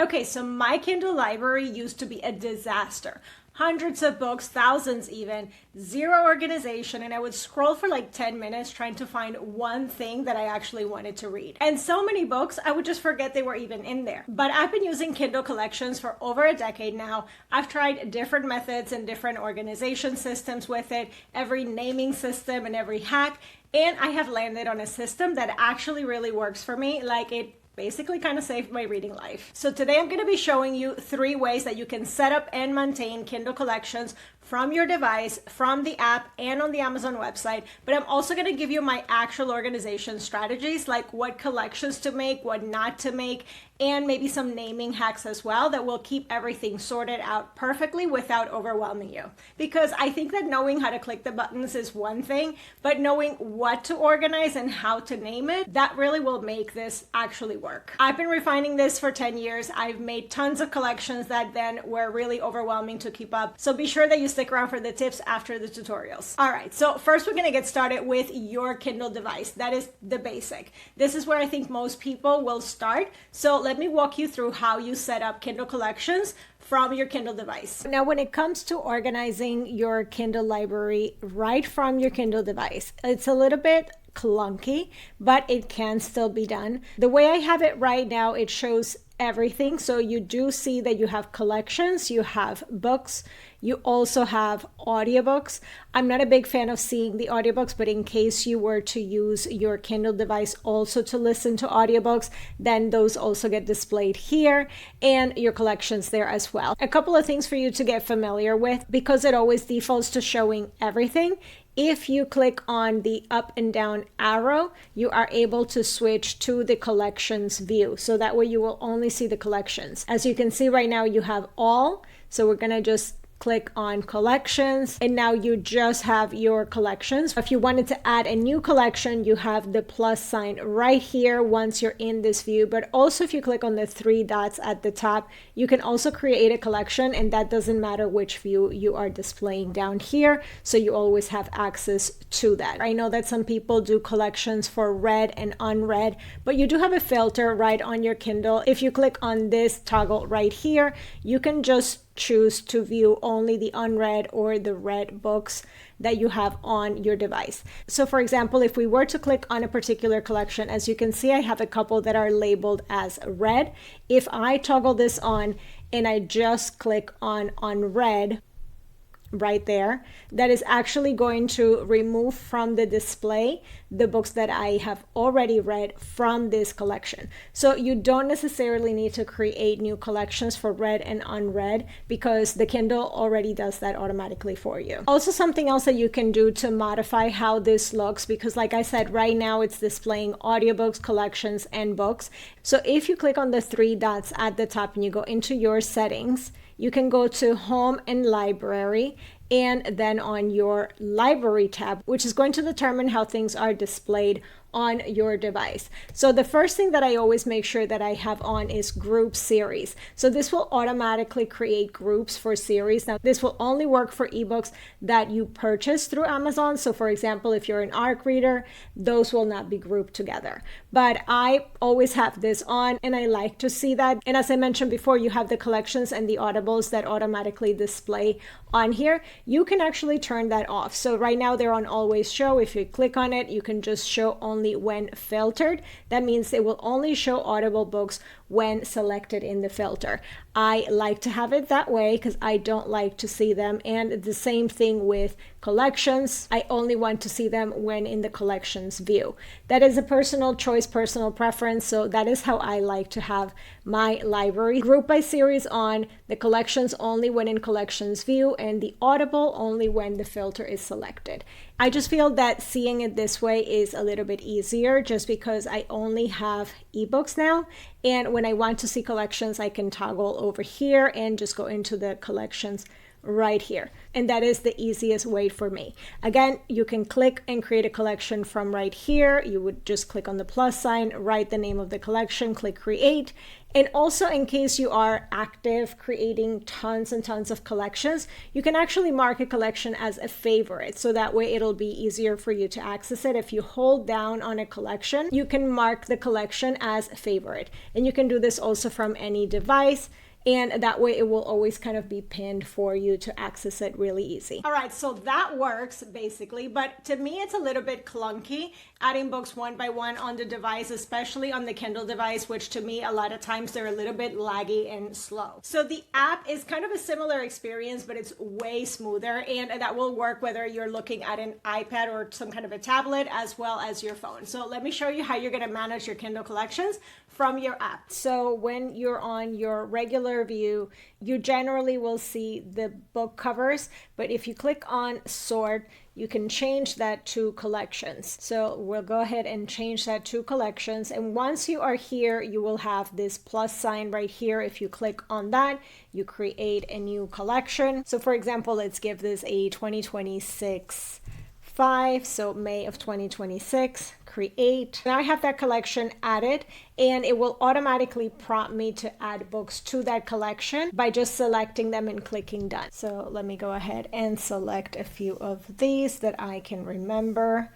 Okay, so my Kindle library used to be a disaster. Hundreds of books, thousands even, zero organization, and I would scroll for like 10 minutes trying to find one thing that I actually wanted to read. And so many books, I would just forget they were even in there. But I've been using Kindle Collections for over a decade now. I've tried different methods and different organization systems with it, every naming system and every hack, and I have landed on a system that actually really works for me. Like, it basically kind of saved my reading life. So today I'm going to be showing you 3 ways that you can set up and maintain Kindle Collections from your device, from the app, and on the Amazon website. But I'm also going to give you my actual organization strategies, like what collections to make, what not to make, and maybe some naming hacks as well that will keep everything sorted out perfectly without overwhelming you. Because I think that knowing how to click the buttons is one thing, but knowing what to organize and how to name it, that really will make this actually work. I've been refining this for 10 years. I've made tons of collections that then were really overwhelming to keep up. So be sure that you stick around for the tips after the tutorials. All right, so first we're gonna get started with your Kindle device. That is the basic. This is where I think most people will start. So let me walk you through how you set up Kindle Collections from your Kindle device. Now, when it comes to organizing your Kindle library right from your Kindle device, it's a little bit clunky, but it can still be done. The way I have it right now, it shows everything. So you do see that you have collections, you have books, you also have audiobooks. I'm not a big fan of seeing the audiobooks, but in case you were to use your Kindle device also to listen to audiobooks, then those also get displayed here, and your collections there as well. A couple of things for you to get familiar with, because it always defaults to showing everything. If you click on the up and down arrow, you are able to switch to the collections view. So that way you will only see the collections. As you can see right now, you have all. So we're gonna just click on collections, and now you just have your collections. If you wanted to add a new collection, you have the plus sign right here once you're in this view. But also if you click on the 3 dots at the top, you can also create a collection, and that doesn't matter which view you are displaying down here. So you always have access to that. I know that some people do collections for read and unread, but you do have a filter right on your Kindle. If you click on this toggle right here, you can just choose to view only the unread or the read books that you have on your device. So for example, if we were to click on a particular collection, as you can see, I have a couple that are labeled as read. If I toggle this on and I just click on unread, right there, that is actually going to remove from the display the books that I have already read from this collection. So you don't necessarily need to create new collections for read and unread, because the Kindle already does that automatically for you. Also, something else that you can do to modify how this looks, because like I said, right now it's displaying audiobooks, collections, and books. So if you click on the 3 dots at the top and you go into your settings, you can go to Home and Library, and then on your Library tab, which is going to determine how things are displayed on your device. So the first thing that I always make sure that I have on is group series. So this will automatically create groups for series. Now this will only work for ebooks that you purchase through Amazon. So for example, if you're an ARC reader, those will not be grouped together. But I always have this on, and I like to see that. And as I mentioned before, you have the collections and the audibles that automatically display on here. You can actually turn that off. So right now they're on always show. If you click on it, you can just show only when filtered. That means it will only show audible books when selected in the filter. I like to have it that way because I don't like to see them. And the same thing with collections. I only want to see them when in the collections view. That is a personal choice, personal preference. So that is how I like to have my library. Group by series on, the collections only when in collections view, and the audible only when the filter is selected. I just feel that seeing it this way is a little bit easier, just because I only have ebooks now. And when I want to see collections, I can toggle over here and just go into the collections right here. And that is the easiest way for me. Again, you can click and create a collection from right here. You would just click on the plus sign, write the name of the collection, click create, And also, in case you are active creating tons and tons of collections, you can actually mark a collection as a favorite. So that way it'll be easier for you to access it. If you hold down on a collection, you can mark the collection as a favorite. And you can do this also from any device. And that way it will always kind of be pinned for you to access it really easy. All right, so that works basically, but to me it's a little bit clunky adding books one by one on the device, especially on the Kindle device, which to me a lot of times they're a little bit laggy and slow. So the app is kind of a similar experience, but it's way smoother, and that will work whether you're looking at an iPad or some kind of a tablet as well as your phone. So let me show you how you're going to manage your Kindle collections from your app. So when you're on your regular view, you generally will see the book covers, but if you click on sort, you can change that to collections. So we'll go ahead and change that to collections. And once you are here, you will have this plus sign right here. If you click on that, you create a new collection. So for example, let's give this a 2026 5, so May of 2026, create. Now I have that collection added, and it will automatically prompt me to add books to that collection by just selecting them and clicking done. So let me go ahead and select a few of these that I can remember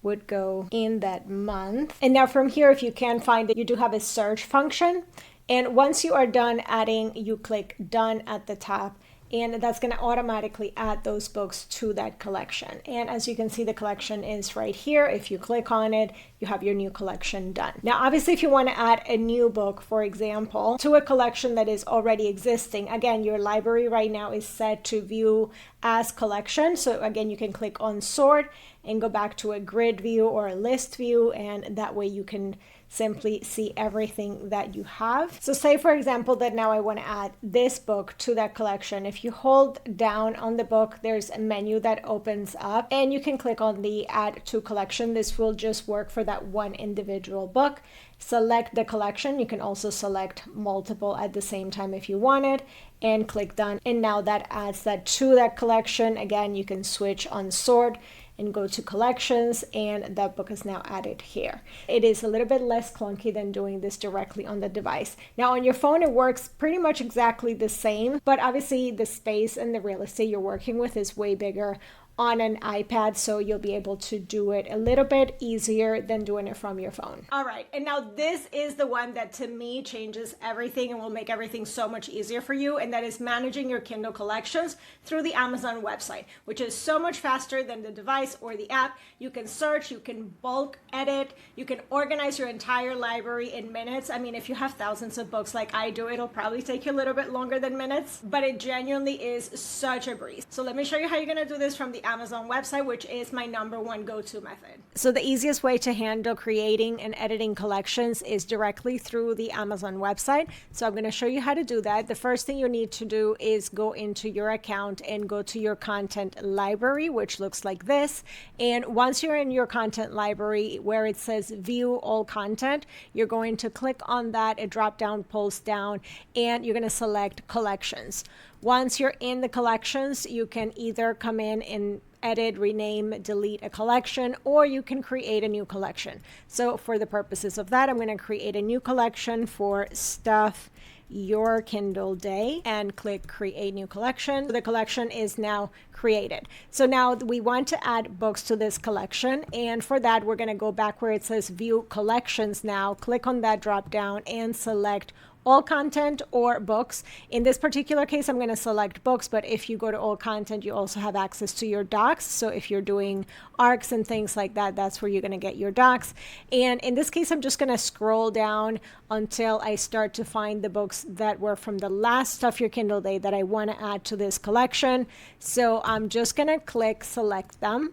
would go in that month. And now from here, if you can find it, you do have a search function. And once you are done adding, you click done at the top, and that's going to automatically add those books to that collection. And as you can see, the collection is right here. If you click on it, you have your new collection done. Now, obviously, if you want to add a new book, for example, to a collection that is already existing, again, your library right now is set to view as collection. So again, you can click on sort and go back to a grid view or a list view, and that way you can simply see everything that you have. So say for example that now I want to add this book to that collection. If you hold down on the book, there's a menu that opens up and you can click on the add to collection. This will just work for that one individual book. Select the collection. You can also select multiple at the same time if you wanted, and click done. And now that adds that to that collection. Again, you can switch on sort and go to collections, and that book is now added here. It is a little bit less clunky than doing this directly on the device. Now on your phone, it works pretty much exactly the same, but obviously the space and the real estate you're working with is way bigger on an iPad, so you'll be able to do it a little bit easier than doing it from your phone. All right, and now this is the one that to me changes everything and will make everything so much easier for you, and that is managing your Kindle collections through the Amazon website, which is so much faster than the device or the app. You can search, you can bulk edit, you can organize your entire library in minutes. I mean, if you have thousands of books like I do, it'll probably take you a little bit longer than minutes, but it genuinely is such a breeze. So let me show you how you're gonna do this from the Amazon website, which is my #1 go-to method. So the easiest way to handle creating and editing collections is directly through the Amazon website. So I'm going to show you how to do that. The first thing you need to do is go into your account and go to your content library, which looks like this. And once you're in your content library where it says view all content, you're going to click on that. A drop down pulls down and you're going to select collections. Once you're in the collections, you can either come in and edit, rename, delete a collection, or you can create a new collection. So for the purposes of that, I'm going to create a new collection for Stuff Your Kindle Day and click create new collection. The collection is now created. So now we want to add books to this collection, and for that we're going to go back where it says view collections. Now click on that drop down and select all content or books. In this particular case, I'm going to select books, but if you go to all content, you also have access to your docs. So if you're doing arcs and things like that, that's where you're going to get your docs. And in this case, I'm just going to scroll down until I start to find the books that were from the last Stuff Your Kindle Day that I want to add to this collection. So I'm just going to click select them,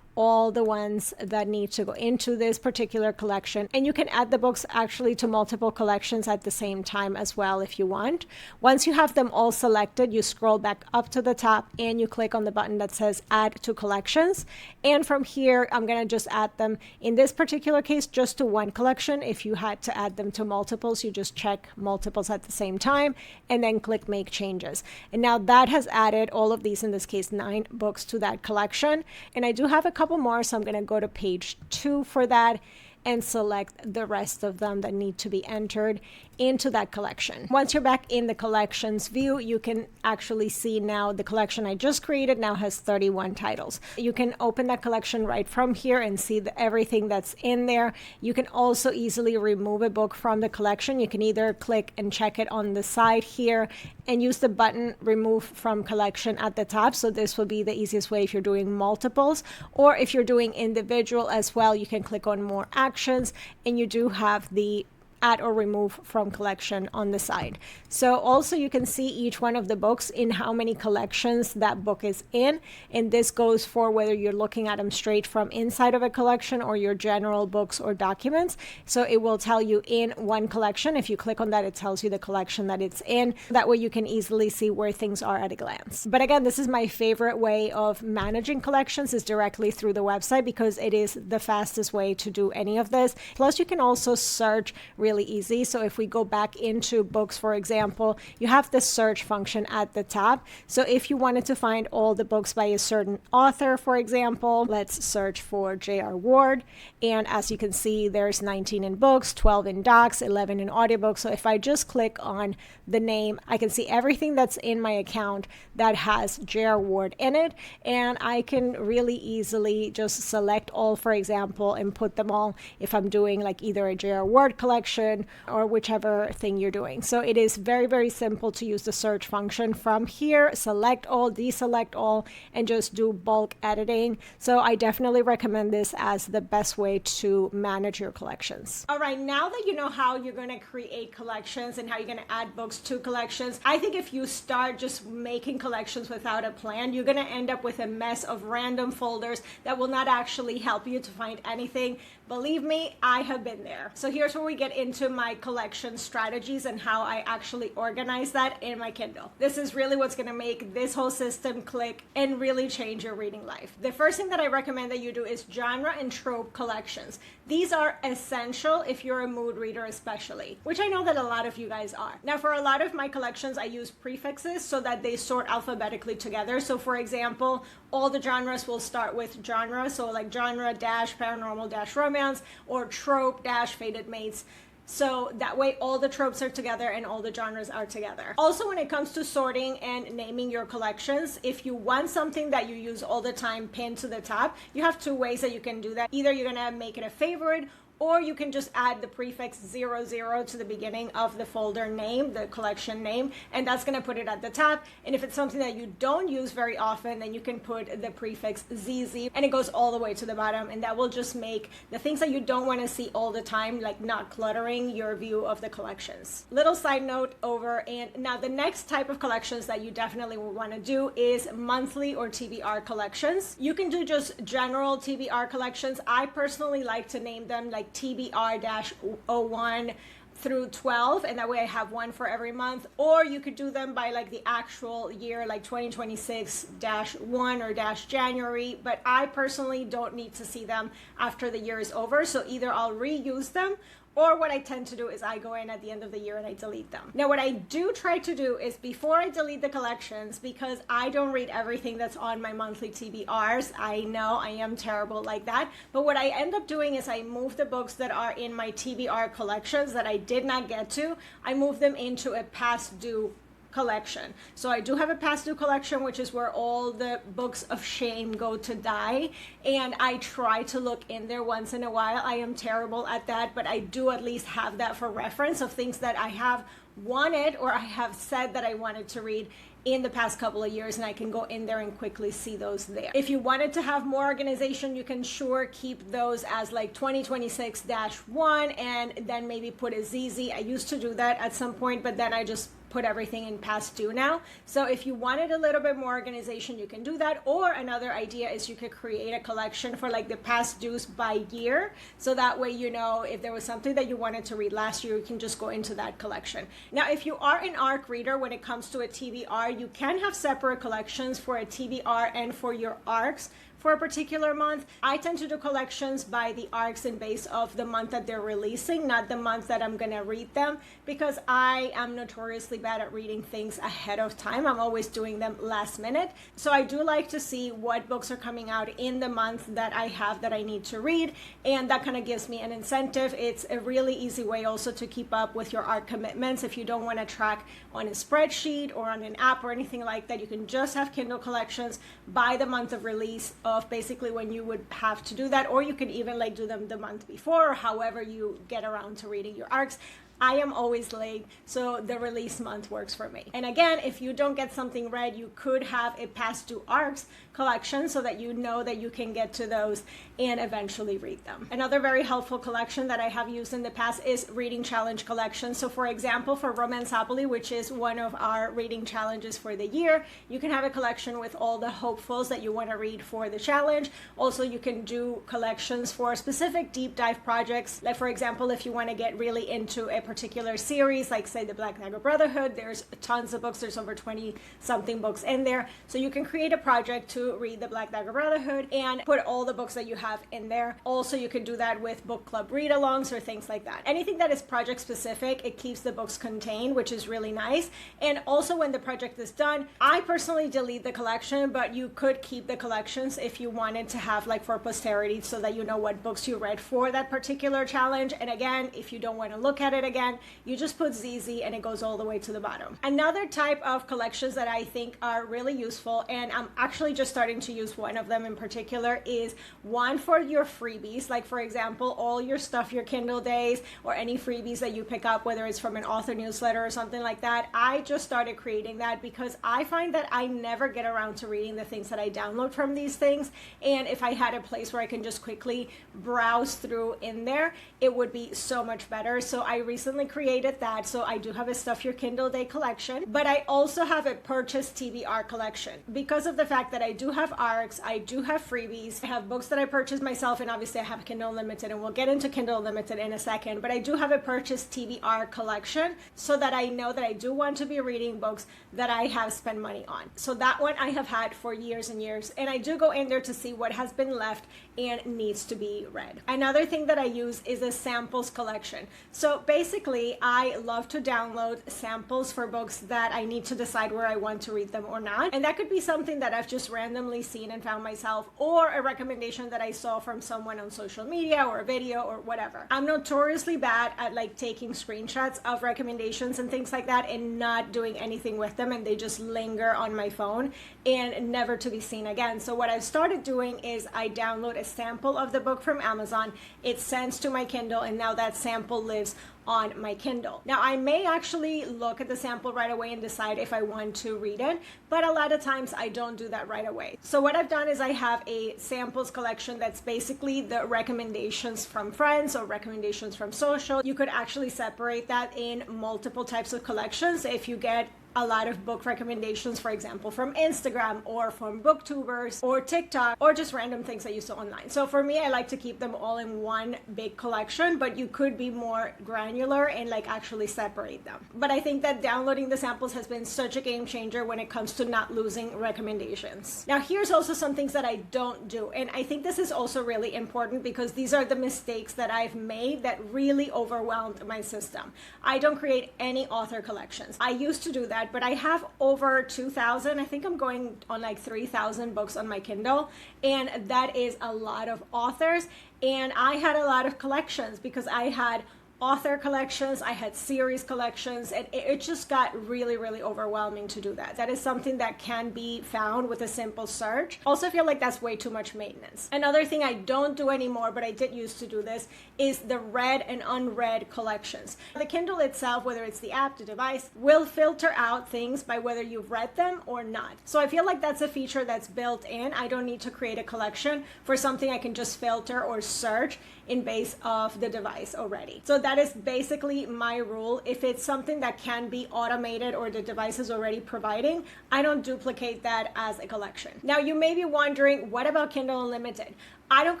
all the ones that need to go into this particular collection. And you can add the books actually to multiple collections at the same time as well if you want. Once you have them all selected, you scroll back up to the top and you click on the button that says add to collections. And from here, I'm going to just add them, in this particular case, just to one collection. If you had to add them to multiples, you just check multiples at the same time and then click make changes. And now that has added all of these, in this case, 9 books to that collection. And I do have a couple more, so I'm going to go to page 2 for that and select the rest of them that need to be entered. into that collection. Once you're back in the collections view, you can actually see now the collection I just created now has 31 titles. You can open that collection right from here and see everything that's in there. You can also easily remove a book from the collection. You can either click and check it on the side here and use the button remove from collection at the top. So this will be the easiest way if you're doing multiples, or if you're doing individual as well, you can click on more actions and you do have the add or remove from collection on the side. So also you can see each one of the books in how many collections that book is in. And this goes for whether you're looking at them straight from inside of a collection or your general books or documents. So it will tell you in one collection. If you click on that, it tells you the collection that it's in. That way you can easily see where things are at a glance. But again, this is my favorite way of managing collections, is directly through the website, because it is the fastest way to do any of this. Plus you can also search really easy. So if we go back into books, for example, you have the search function at the top. So if you wanted to find all the books by a certain author, for example, let's search for J.R. Ward. And as you can see, there's 19 in books, 12 in docs, 11 in audiobooks. So if I just click on the name, I can see everything that's in my account that has J.R. Ward in it. And I can really easily just select all, for example, and put them all if I'm doing like either a J.R. Ward collection or whichever thing you're doing. So it is very, very simple to use the search function from here. Select all, deselect all, and just do bulk editing. So I definitely recommend this as the best way to manage your collections. All right, now that you know how you're going to create collections and how you're going to add books to collections, I think if you start just making collections without a plan, you're going to end up with a mess of random folders that will not actually help you to find anything. Believe me, I have been there. So here's where we get into my collection strategies and how I actually organize that in my Kindle. This is really what's going to make this whole system click and really change your reading life. The first thing that I recommend that you do is genre and trope collections. These are essential if you're a mood reader especially, which I know that a lot of you guys are. Now, for a lot of my collections, I use prefixes so that they sort alphabetically together. So for example, all the genres will start with genre. So like genre dash paranormal dash romance, or trope dash fated mates. So that way all the tropes are together and all the genres are together. Also, when it comes to sorting and naming your collections, if you want something that you use all the time pinned to the top, you have two ways that you can do that. Either you're gonna make it a favorite, or you can just add the prefix 00 to the beginning of the folder name, the collection name, and that's gonna put it at the top. And if it's something that you don't use very often, then you can put the prefix ZZ, and it goes all the way to the bottom, and that will just make the things that you don't wanna see all the time, like not cluttering your view of the collections. Little side note over, and now the next type of collections that you definitely will wanna do is monthly or TBR collections. You can do just general TBR collections. I personally like to name them like TBR-01 through 12, and that way I have one for every month. Or you could do them by like the actual year, like 2026-1 or -January, but I personally don't need to see them after the year is over. So either I'll reuse them, or what I tend to do is I go in at the end of the year and I delete them. Now, what I do try to do is before I delete the collections, because I don't read everything that's on my monthly TBRs. I know I am terrible like that. But what I end up doing is I move the books that are in my TBR collections that I did not get to, I move them into a past due collection. So I do have a past due collection, which is where all the books of shame go to die, and I try to look in there once in a while. I am terrible at that, but I do at least have that for reference of things that I have wanted or I have said that I wanted to read in the past couple of years, and I can go in there and quickly see those there. If you wanted to have more organization, you can sure keep those as like 2026-1 and then maybe put a ZZ. I used to do that at some point, but then I just put everything in past due now. So if you wanted a little bit more organization, you can do that. Or another idea is you could create a collection for like the past dues by year. So that way, you know, if there was something that you wanted to read last year, you can just go into that collection. Now, if you are an ARC reader, when it comes to a TBR, you can have separate collections for a TBR and for your ARCs. for a particular month. I tend to do collections by the arcs and base of the month that they're releasing, not the month that I'm gonna read them, because I am notoriously bad at reading things ahead of time. I'm always doing them last minute. So I do like to see what books are coming out in the month that I have that I need to read, and that kind of gives me an incentive. It's a really easy way also to keep up with your art commitments. If you don't want to track on a spreadsheet or on an app or anything like that, you can just have Kindle Collections by the month of release of basically when you would have to do that, or you could even like do them the month before, or however you get around to reading your arcs. I am always late, so the release month works for me. And again, if you don't get something read, you could have a past due arcs collection so that you know that you can get to those and eventually read them. Another very helpful collection that I have used in the past is reading challenge collection. So for example, for Romance Happily, which is one of our reading challenges for the year, you can have a collection with all the hopefuls that you want to read for the challenge. Also, you can do collections for specific deep dive projects. Like for example, if you want to get really into a particular series, like say the Black Dagger Brotherhood, there's tons of books, there's over 20 something books in there. So you can create a project to read the Black Dagger Brotherhood and put all the books that you have in there. Also, you can do that with book club read-alongs or things like that. Anything that is project specific, it keeps the books contained, which is really nice. And also when the project is done, I personally delete the collection, but you could keep the collections if you wanted to have like for posterity so that you know what books you read for that particular challenge. And again, if you don't want to look at it again, you just put ZZ and it goes all the way to the bottom. Another type of collections that I think are really useful, and I'm actually just starting to use one of them in particular, is one for your freebies. Like for example, all your stuff, your Kindle days, or any freebies that you pick up, whether it's from an author newsletter or something like that. I just started creating that because I find that I never get around to reading the things that I download from these things. And if I had a place where I can just quickly browse through in there, it would be so much better. So I recently created that. So I do have a Stuff Your Kindle Day collection, but I also have a purchase TBR collection because of the fact that I do have arcs, I do have freebies, I have books that I purchased myself, and obviously I have Kindle Unlimited, and we'll get into Kindle Unlimited in a second, but I do have a purchase TBR collection so that I know that I do want to be reading books that I have spent money on. So that one I have had for years and years, and I do go in there to see what has been left and needs to be read. Another thing that I use is a samples collection. So basically, I love to download samples for books that I need to decide where I want to read them or not. And that could be something that I've just randomly seen and found myself, or a recommendation that I saw from someone on social media or a video or whatever. I'm notoriously bad at like taking screenshots of recommendations and things like that and not doing anything with them, and they just linger on my phone and never to be seen again. So what I've started doing is I download a sample of the book from Amazon, it sends to my Kindle, and now that sample lives on my Kindle. Now I may actually look at the sample right away and decide if I want to read it, but a lot of times I don't do that right away. So what I've done is I have a samples collection that's basically the recommendations from friends or recommendations from social. You could actually separate that in multiple types of collections if you get a lot of book recommendations, for example, from Instagram or from booktubers or TikTok or just random things that you saw online. So for me, I like to keep them all in one big collection, but you could be more granular and like actually separate them. But I think that downloading the samples has been such a game changer when it comes to not losing recommendations. Now, here's also some things that I don't do. And I think this is also really important because these are the mistakes that I've made that really overwhelmed my system. I don't create any author collections. I used to do that, but I have over 2,000, I think I'm going on like 3,000 books on my Kindle, and that is a lot of authors. And I had a lot of collections because I had author collections, I had series collections, and it just got really, really overwhelming to do that. That is something that can be found with a simple search. Also feel like that's way too much maintenance. Another thing I don't do anymore, but I did used to do this, is the read and unread collections. The Kindle itself, whether it's the app, the device, will filter out things by whether you've read them or not. So I feel like that's a feature that's built in. I don't need to create a collection for something I can just filter or search in base of the device already. So that is basically my rule. If it's something that can be automated or the device is already providing, I don't duplicate that as a collection. Now you may be wondering, what about Kindle Unlimited? I don't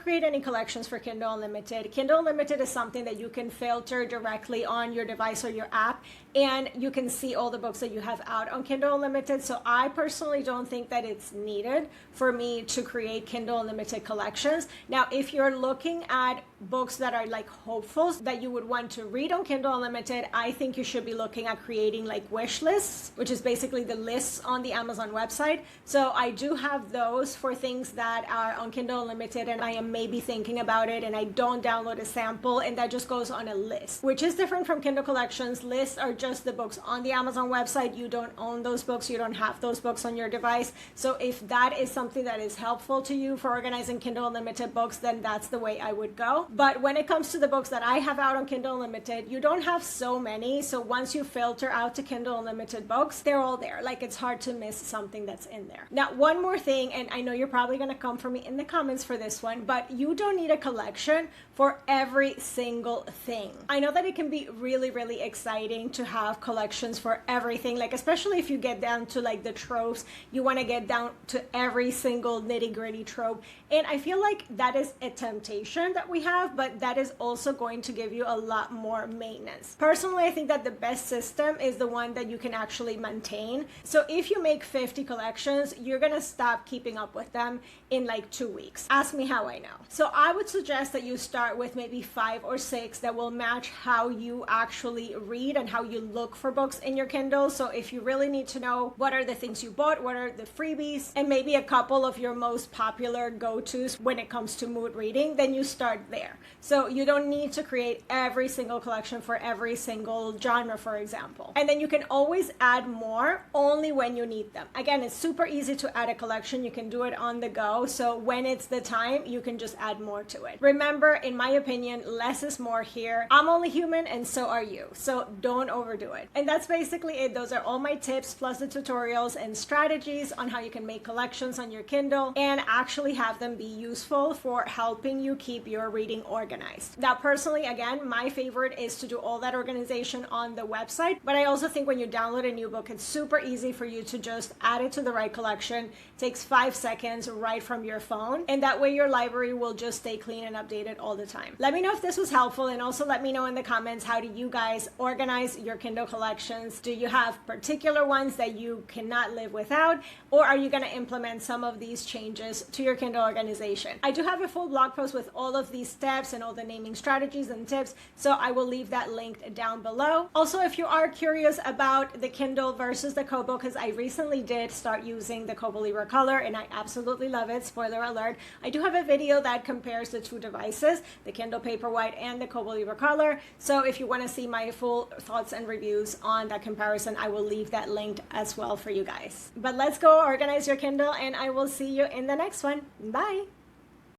create any collections for Kindle Unlimited. Kindle Unlimited is something that you can filter directly on your device or your app, and you can see all the books that you have out on Kindle Unlimited. So I personally don't think that it's needed for me to create Kindle Unlimited collections. Now, if you're looking at books that are like hopefuls that you would want to read on Kindle Unlimited, I think you should be looking at creating like wish lists, which is basically the lists on the Amazon website. So I do have those for things that are on Kindle Unlimited and I am maybe thinking about it and I don't download a sample, and that just goes on a list, which is different from Kindle Collections. Lists are just the books on the Amazon website. You don't own those books. You don't have those books on your device. So if that is something that is helpful to you for organizing Kindle Unlimited books, then that's the way I would go. But when it comes to the books that I have out on Kindle Unlimited, you don't have so many. So once you filter out to Kindle Unlimited books, they're all there. Like, it's hard to miss something that's in there. Now, one more thing, and I know you're probably going to come for me in the comments for this one, but you don't need a collection for every single thing. I know that it can be really, really exciting to have collections for everything, like especially if you get down to like the tropes, you want to get down to every single nitty-gritty trope. And I feel like that is a temptation that we have, but that is also going to give you a lot more maintenance. Personally, I think that the best system is the one that you can actually maintain. So if you make 50 collections, you're gonna stop keeping up with them in like 2 weeks. Ask me how I know. So I would suggest that you start with maybe 5 or 6 that will match how you actually read and how you look for books in your Kindle. So if you really need to know what are the things you bought, what are the freebies, and maybe a couple of your most popular go-tos when it comes to mood reading, then you start there. So you don't need to create every single collection for every single genre, for example. And then you can always add more only when you need them. Again, it's super easy to add a collection. You can do it on the go. So when it's the time, you can just add more to it. Remember, in my opinion, less is more here. I'm only human and so are you. So don't overdo it. And that's basically it. Those are all my tips plus the tutorials and strategies on how you can make collections on your Kindle and actually have them be useful for helping you keep your reading organized. Now, personally, again, my favorite is to do all that organization on the website, but I also think when you download a new book, it's super easy for you to just add it to the right collection. It takes 5 seconds right from your phone, and that way your library will just stay clean and updated all the time. Let me know if this was helpful, and also let me know in the comments, how do you guys organize your Kindle collections? Do you have particular ones that you cannot live without, or are you going to implement some of these changes to your Kindle organization? I do have a full blog post with all of these steps and all the naming strategies and tips, so I will leave that linked down below. Also, if you are curious about the Kindle versus the Kobo, because I recently did start using the Kobo Libra Color and I absolutely love it, spoiler alert, I do have a video that compares the two devices, the Kindle Paperwhite and the Kobo Libra Color. So if you want to see my full thoughts and reviews on that comparison, I will leave that linked as well for you guys. But let's go organize your Kindle, and I will see you in the next one. Bye!